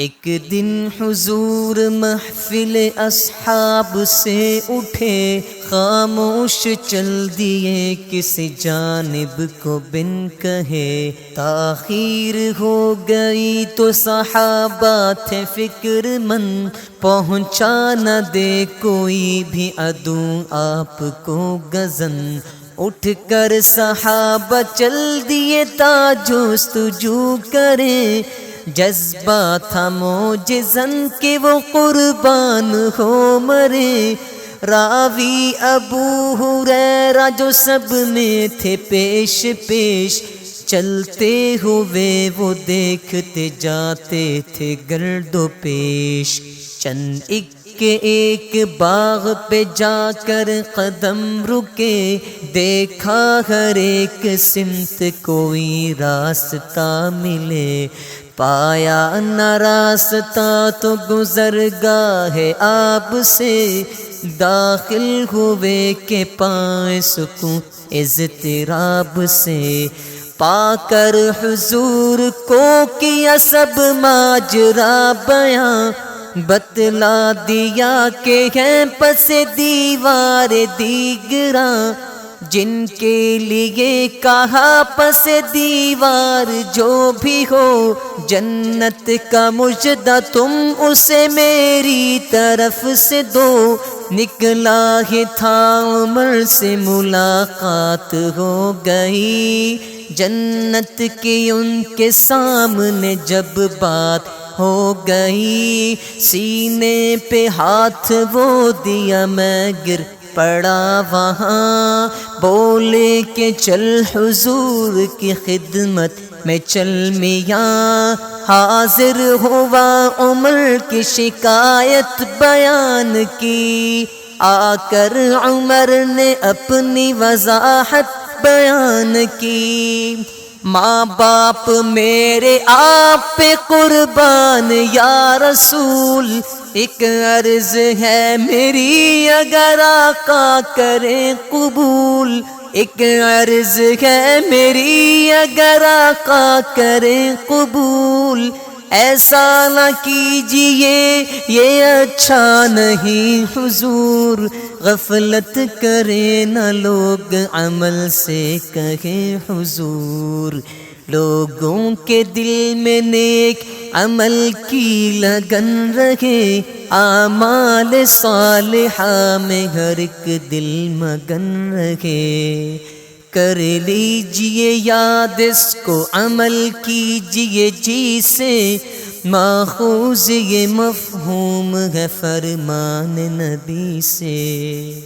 ایک دن حضور محفل اصحاب سے اٹھے، خاموش چل دیے کسی جانب کو بن کہے۔ تاخیر ہو گئی تو صحابہ تھے فکر مند، پہنچا نہ دے کوئی بھی عدو آپ کو غزن۔ اٹھ کر صحابہ چل دیے تا جستجو کریں، جذبہ تھا معجزاً کہ وہ قربان ہو مرے۔ راوی ابو ہریرہ جو سب میں تھے پیش پیش، چلتے ہوئے وہ دیکھتے جاتے تھے گرد و پیش۔ چند ایک باغ پہ جا کر قدم رکے، دیکھا ہر ایک سمت کوئی راستہ ملے۔ پایا نہ راستہ تو گزر گاہ آب سے، داخل ہوئے کہ پائیں سکون اضطراب سے۔ پا کر حضور کو کیا سب ماجرا بیاں، بتلا دیا کہ ہے پس دیوار دیگراں۔ جن کے لیے کہا پس دیوار جو بھی ہو، جنت کا مژدہ تم اسے میری طرف سے دو۔ نکلا ہی تھا عمر سے ملاقات ہو گئی، جنت کی ان کے سامنے جب بات ہو گئی۔ سینے پہ ہاتھ وہ دیا میں گر پڑا وہاں، بولے کہ چل حضور کی خدمت میں چل میاں۔ حاضر ہوا عمر کی شکایت بیان کی، آ کر عمر نے اپنی وضاحت بیان کی۔ ماں باپ میرے آپ پہ قربان یا رسول، ایک عرض ہے میری اگر آقا کریں قبول۔ ایک عرض ہے میری اگر آقا کریں قبول، ایسا نہ کیجئے یہ اچھا نہیں حضور۔ غفلت کریں نہ لوگ عمل سے کہیں حضور، لوگوں کے دل میں نیک عمل کی لگن رہے، اعمال صالحہ میں ہر ایک دل مگن رہے۔ کر لیجئے یاد اس کو عمل کیجئے جی سے، ماخوذ یہ مفہوم ہے فرمان نبی سے۔